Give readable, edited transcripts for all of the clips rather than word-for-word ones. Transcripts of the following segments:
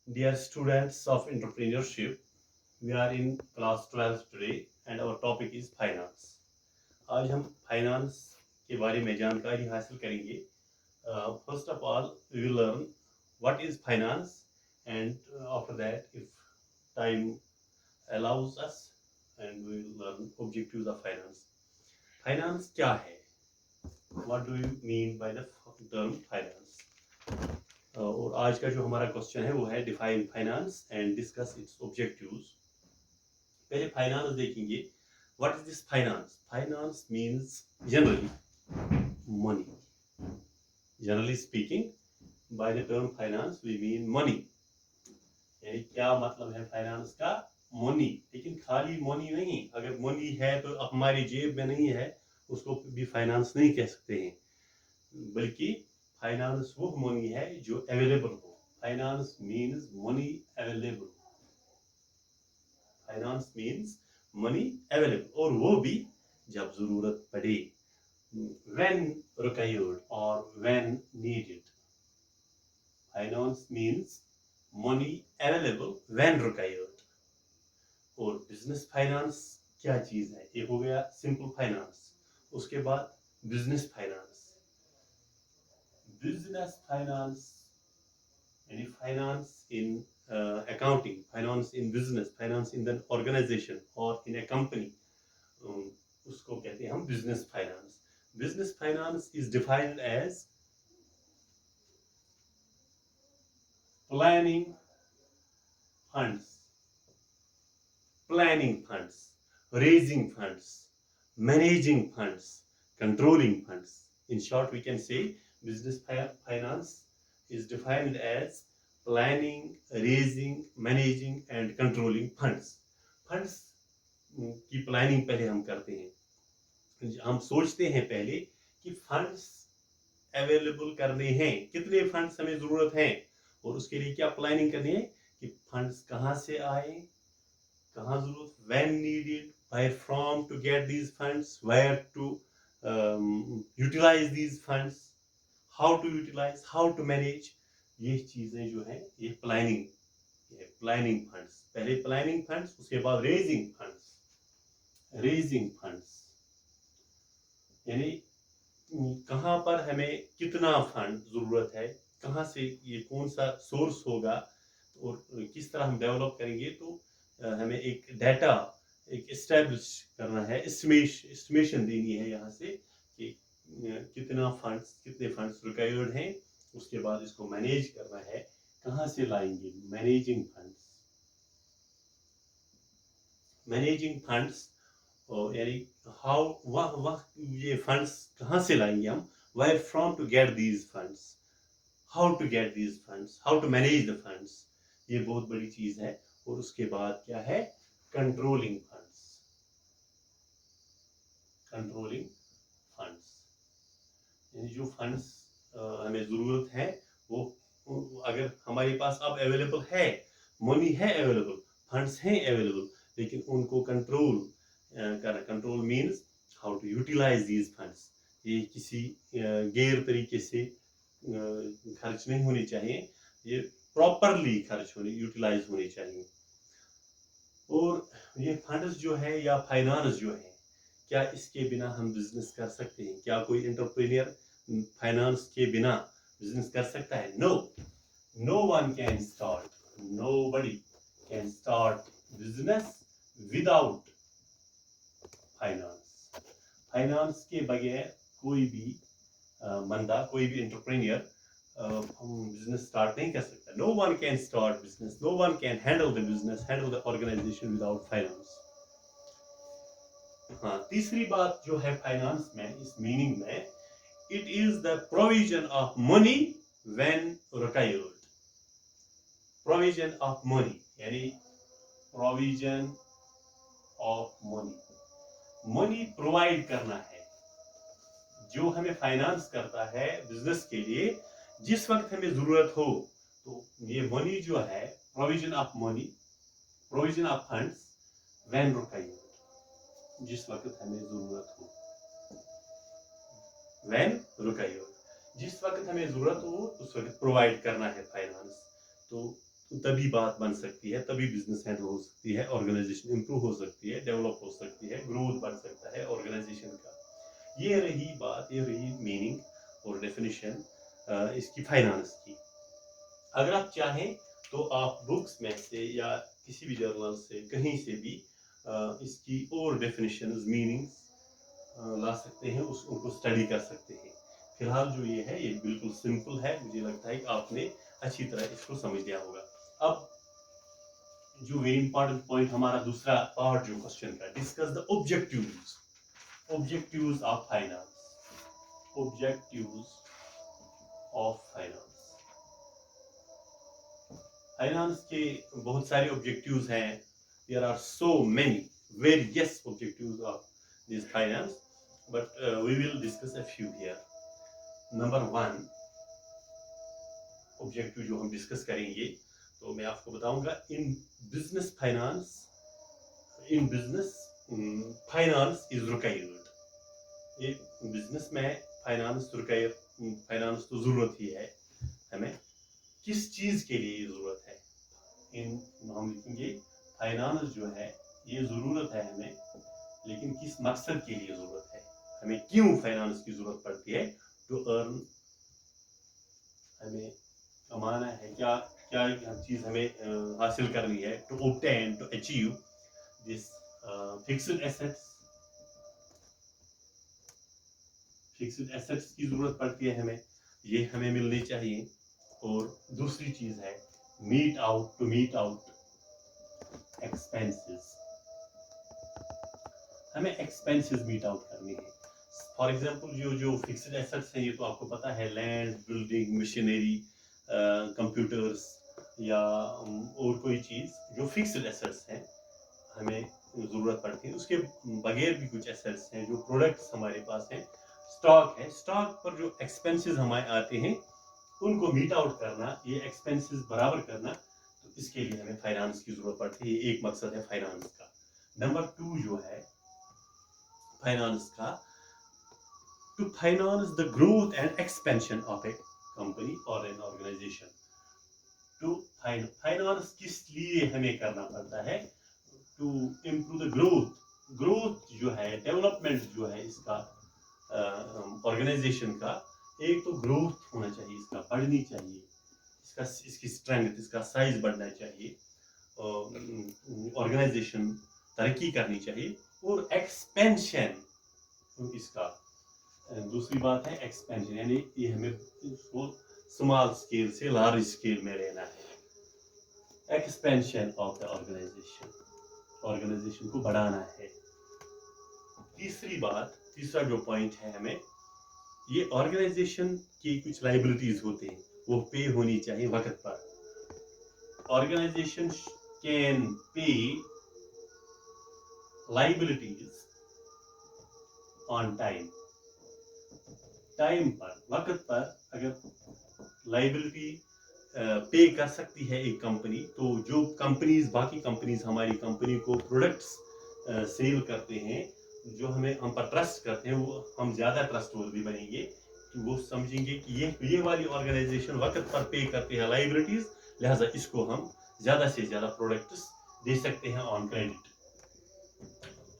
Dear students of entrepreneurship, we are in class 12 today and our topic is finance. आज हम finance के बारे में जानकारी हासिल करेंगे. First of all, we will learn what is finance, and after that, if time allows us, and we will learn objectives of finance. Finance क्या है? What do you mean by the term finance? और आज का जो हमारा question है वो है define finance and discuss its objectives. पहले फाइनेंस देखेंगे. What is this finance? Finance means generally money. Generally speaking by the term finance we mean money. यानी क्या मतलब है फाइनेंस का? मनी. लेकिन खाली मनी नहीं. अगर मनी है तो हमारी जेब में नहीं है उसको भी फाइनेंस नहीं कह सकते हैं, बल्कि फाइनेंस वो मनी है जो अवेलेबल हो. Finance means money available. Finance means money available, और वो भी जब जरूरत पड़े. when required or when needed. Finance means money available when required. और बिजनेस फाइनेंस क्या चीज है? एक हो गया सिंपल फाइनेंस, उसके बाद business finance. Business finance, any finance in accounting, finance in business, finance in the organization or in a company, उसको कहते हैं हम business finance. Business finance is defined as planning funds, raising funds, managing funds, controlling funds. In short, we can say business finance is defined as planning, raising, managing and controlling funds. Funds की planning पहले हम करते हैं. हम सोचते हैं पहले कि फंड्स अवेलेबल करने हैं, कितने फंड्स हमें जरूरत है, और उसके लिए क्या प्लानिंग करनी है कि फंड्स कहाँ से आए, कहाँ जरूरत, when needed, where from to get these funds, where to utilize these funds, how to utilize, how to manage. ये चीजें जो है ये प्लानिंग फंड्स. पहले प्लानिंग फंड्स, उसके बाद रेजिंग फंड्स. यानी कहाँ पर हमें कितना फंड जरूरत है, कहाँ से ये कौन सा सोर्स होगा और किस तरह हम डेवलप करेंगे. तो हमें एक डाटा एक एस्टैब्लिश करना है, एस्टिमेशन देनी है यहाँ से कि कितने फंड्स रिक्वायर्ड हैं. उसके बाद इसको मैनेज करना है, कहाँ से लाएंगे. मैनेजिंग फंड्स यानी हाउ ये फंड्स कहाँ से लाएंगे हम, where from to get these funds, how to get these funds, how to manage the funds. ये बहुत बड़ी चीज है. और उसके बाद क्या है? Controlling funds. यानी जो फंड्स हमें जरूरत है वो अगर हमारे पास अब अवेलेबल है, मनी है अवेलेबल, फंड्स हैं अवेलेबल, लेकिन उनको कंट्रोल करना. Control means how to utilize these funds. ये किसी गैर तरीके से खर्च नहीं होने चाहिए, ये प्रॉपरली खर्च होने, यूटिलाइज होने चाहिए. और ये फंड्स जो है या फाइनेंस जो है, क्या इसके बिना हम बिजनेस कर सकते हैं? क्या कोई एंटरप्रेन्योर फाइनेंस के बिना बिजनेस कर सकता है? No one can start, nobody can start business without finance के बगैर कोई भी बंदा, कोई भी एंटरप्रेन्योर हम बिजनेस स्टार्ट नहीं कर सकता. No one can start business, no one can handle the business, handle the organization without finance. हाँ, तीसरी बात जो है फाइनेंस में, इस मीनिंग में, it is the provision of money when required. Provision of money यानी प्रोविजन ऑफ मनी प्रोवाइड करना है. जो हमें फाइनेंस करता है बिजनेस के लिए, जिस वक्त हमें जरूरत हो, तो ये मनी जो है, provision of money, provision of funds when required, जिस वक्त हमें जरूरत हो. व्हेन रिक्वायर्ड, जिस वक्त हमें जरूरत हो उस वक्त प्रोवाइड करना है फाइनेंस. तो तभी बात बन सकती है, तभी बिजनेस हैंडल हो सकती है, ऑर्गेनाइजेशन इंप्रूव हो सकती है, डेवलप हो सकती है, ग्रोथ बढ़ सकता है ऑर्गेनाइजेशन का। ये रही बात, ये रही मीनिंग और डेफिनेशन इसकी फाइनेंस की। अगर आप चाहें तो आप बुक्स में से या किसी भी जर्नल से कहीं से भी इसकी और डेफिनेशंस मीनिंग्स ला सकते हैं, उनको स्टडी कर सकते हैं। फिलहाल जो ये है ये बिल्कुल सिंपल है, मुझे लगता है कि आपने अच्छी तरह इसको समझ लिया होगा। अब जो वेरी इंपॉर्टेंट पॉइंट हमारा दूसरा पार्ट जो क्वेश्चन का, discuss the objectives of finance, objectives of finance. Finance के बहुत सारे ऑब्जेक्टिव्स हैं, there are so many various objectives of this finance, but we will discuss a few here. Number 1 objective जो हम डिस्कस करेंगे, तो मैं आपको बताऊंगा, in business finance, in business finance is required. ये बिजनेस में फाइनेंस रिक्वायर, फाइनेंस तो जरूरत ही है हमें। किस चीज के लिए जरूरत है, इन हम लिखेंगे फाइनेंस जो है ये जरूरत है हमें, लेकिन किस मकसद के लिए जरूरत है, हमें क्यों फाइनेंस की जरूरत पड़ती है। टू अर्न, हमें कमाना है, क्या क्या चीज हमें हासिल करनी है। To obtain, to achieve this fixed assets, fixed assets की जरूरत पड़ती है हमें, ये हमें मिलनी चाहिए। और दूसरी चीज है meet out, to meet out expenses, हमें एक्सपेंसेस मीट आउट करनी है। फॉर एग्जांपल जो फिक्स्ड एसेट्स हैं, ये तो आपको पता है, लैंड, बिल्डिंग, मशीनरी, कंप्यूटर्स या और कोई चीज जो फिक्स्ड एसेट्स हैं हमें जरूरत पड़ती है। उसके बगैर भी कुछ एसेट्स हैं जो प्रोडक्ट्स हमारे पास हैं, स्टॉक है, स्टॉक पर जो एक्सपेंसेस हमारे आते हैं उनको मीट आउट करना, ये एक्सपेंसेस बराबर करना, तो इसके लिए हमें फाइनेंस की जरूरत पड़ती है। एक मकसद है फाइनेंस का। नंबर 2 जो है फाइनेंस का, to finance the growth and expansion of a company और एन ऑर्गेनाइजेशन। टू फाइनेंस किस लिए हमें करना पड़ता है, to improve the growth, growth जो है, डेवलपमेंट जो है इसका ऑर्गेनाइजेशन का, एक तो ग्रोथ होना चाहिए, इसका बढ़नी चाहिए, इसका इसकी स्ट्रेंथ, इसका साइज बढ़ना चाहिए, ऑर्गेनाइजेशन तरक्की करनी चाहिए। और एक्सपेंशन इसका दूसरी बात है एक्सपेंशन, यानी ये हमें इसको स्मॉल स्केल से लार्ज स्केल में लेना है। Expansion of the organization, organization को बढ़ाना है। तीसरी बात, तीसरा जो पॉइंट है हमें, ये ऑर्गेनाइजेशन की कुछ लाइबिलिटीज होते हैं, वो पे होनी चाहिए वक्त पर। Organization can pay liabilities on time, time पर, वक्त पर अगर लाइबिलिटी पे कर सकती है एक कंपनी, तो जो कंपनीज, बाकी कंपनीज हमारी कंपनी को प्रोडक्ट्स सेल करते हैं, जो हमें, हम पर ट्रस्ट करते हैं, वो हम ज़्यादा ट्रस्टवर्दी बनेंगे कि वो समझेंगे कि ये वाली ऑर्गेनाइजेशन वक्त पर पे करती है लाइबिलिटीज, लिहाजा इसको हम ज़्यादा से ज़्यादा प्रोडक्ट्स दे सकते हैं ऑन क्रेडिट।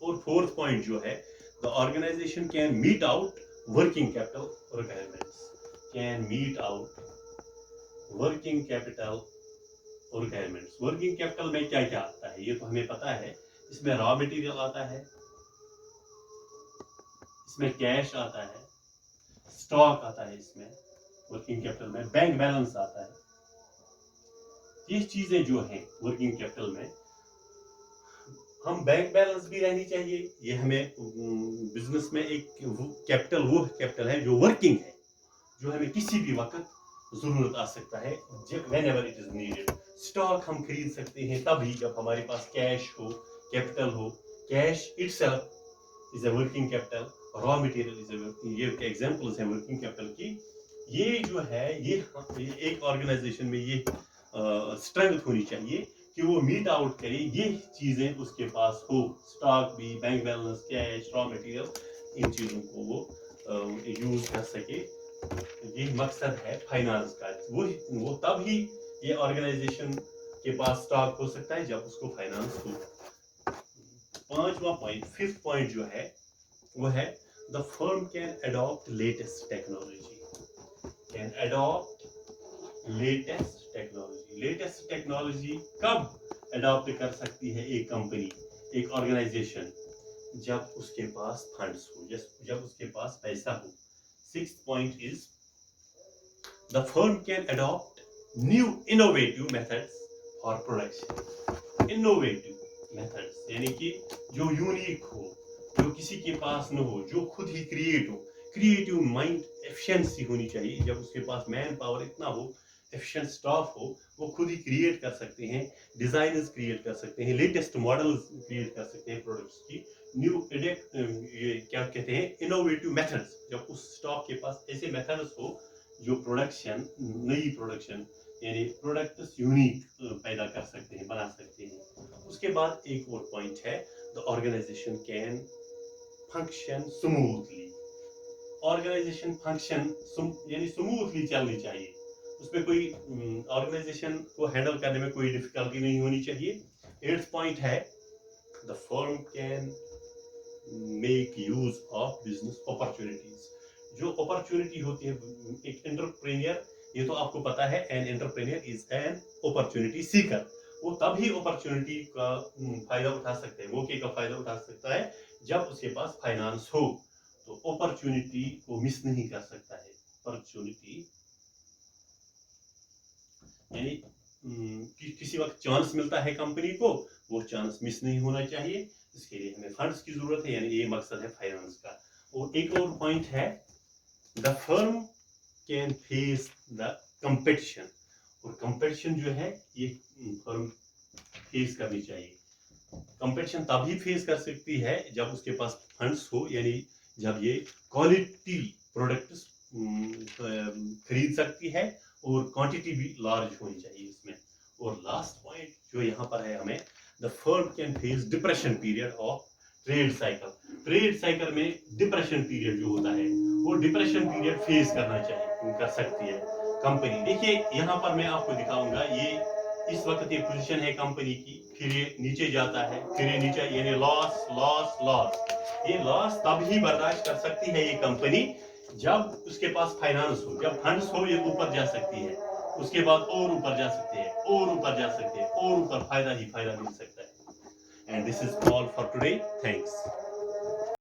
और फोर्थ पॉइंट जो है, the organization can meet out working capital requirements, can meet out working capital requirements. Working capital में क्या क्या आता है ये तो हमें पता है, इसमें रॉ मटेरियल आता है, इसमें कैश आता है, स्टॉक आता है, इसमें वर्किंग कैपिटल में बैंक बैलेंस आता है। ये चीजें जो हैं वर्किंग कैपिटल में, हम बैंक बैलेंस भी रहनी चाहिए, ये हमें बिजनेस में एक कैपिटल, वो कैपिटल है जो वर्किंग है, जो हमें किसी भी वक्त जरूरत आ सकता है, whenever it is needed. Stock हम खरीद सकते हैं तभी जब हमारे पास कैश हो, कैपिटल हो। Cash itself is a working capital, raw material is a, ये एग्जांपल्स हैं वर्किंग कैपिटल की। ये जो है ये एक ऑर्गेनाइजेशन में ये स्ट्रेंथ होनी चाहिए कि वो मीट आउट करे, ये चीजें उसके पास हो, स्टॉक भी, bank balance, cash, raw material, इन चीजों को वो यूज कर सके। ये मकसद है फाइनेंस का, वो तब ही ये ऑर्गेनाइजेशन के पास स्टॉक हो सकता है जब उसको फाइनेंस हो। पांचवा पॉइंट, फिफ्थ पॉइंट जो है वो है the firm can adopt latest technology. Can adopt latest technology. Latest technology कब अडॉप्ट कर सकती है एक कंपनी, एक ऑर्गेनाइजेशन? जब उसके पास फंड्स हो, जब उसके पास पैसा हो। Sixth point is the firm can adopt new innovative methods for production. Innovative methods यानी कि जो यूनिक हो, जो किसी के पास न हो, जो खुद ही क्रिएट हो। क्रिएटिव माइंड, एफिशिएंसी होनी चाहिए। जब उसके पास मैन पावर इतना हो, एफिशिएंट स्टाफ हो, वो खुद ही क्रिएट कर सकते हैं, डिजाइनर्स क्रिएट कर सकते हैं, लेटेस्ट मॉडल्स क्रिएट कर सकते हैं प्रोडक्ट्स की। न्यू ये क्या कहते हैं, इनोवेटिव मेथड्स। जब उस स्टॉक के पास ऐसे मेथड्स हो जो प्रोडक्शन, नई प्रोडक्शन यानी प्रोडक्ट्स यूनिक पैदा कर सकते हैं, बना सकते हैं। उसके बाद एक और पॉइंट है, the organization can function smoothly. Organization function यानी स्मूथली चलनी चाहिए, उसमें कोई ऑर्गेनाइजेशन को हैंडल करने में कोई डिफिकल्टी नहीं होनी चाहिए। एट्थ पॉइंट है the firm can make use of business opportunities. जो अपॉर्चुनिटी होती है, एक एंटरप्रेन्योर, ये तो आपको पता है, an entrepreneur is an opportunity Sikar. वो तभी अपॉर्चुनिटी का फायदा उठा सकते हैं, मौके का फायदा उठा सकता है जब उसके पास फाइनेंस हो। तो अपॉर्चुनिटी को मिस नहीं कर सकता है। अपॉर्चुनिटी यानी किसी वक्त चांस मिलता है कंपनी को, वो चांस मिस नहीं होना चाहिए। इसके लिए हमें फंड्स की जरूरत है, यानी ये मकसद है फाइनेंस का। और एक और पॉइंट है, the firm can face the competition. और कंपटीशन जो है ये फर्म फेस करनी चाहिए। कंपटीशन तभी फेस कर सकती है जब उसके पास फंड्स हो, यानी जब ये क्वालिटी प्रोडक्ट्स खरीद सकती है और क्वांटिटी भी लार्ज होनी चाहिए इसमें। और लास्ट पॉइंट जो यहाँ पर है हमें, the firm can face depression period of trade cycle. Trade cycle में डिप्रेशन पीरियड जो होता है, वो डिप्रेशन पीरियड फेस करना चाहिए, कर सकती है कंपनी। देखिए यहाँ पर मैं आपको दिखाऊंगा, ये इस वक्त ये पोजीशन है कंपनी की, फिर ये नीचे जाता है, फिर ये नीचे, यानी लॉस लॉस लॉस। ये लॉस तब ही बर्दाश्त कर सकती है ये कंपनी जब उसके पास फाइनेंस हो, जब फंड्स हो, ये ऊपर जा सकती है। उसके बाद और ऊपर जा सकते हैं, और ऊपर जा सकते हैं, और ऊपर फायदा ही फायदा मिल सकता है। And this is all for today. Thanks.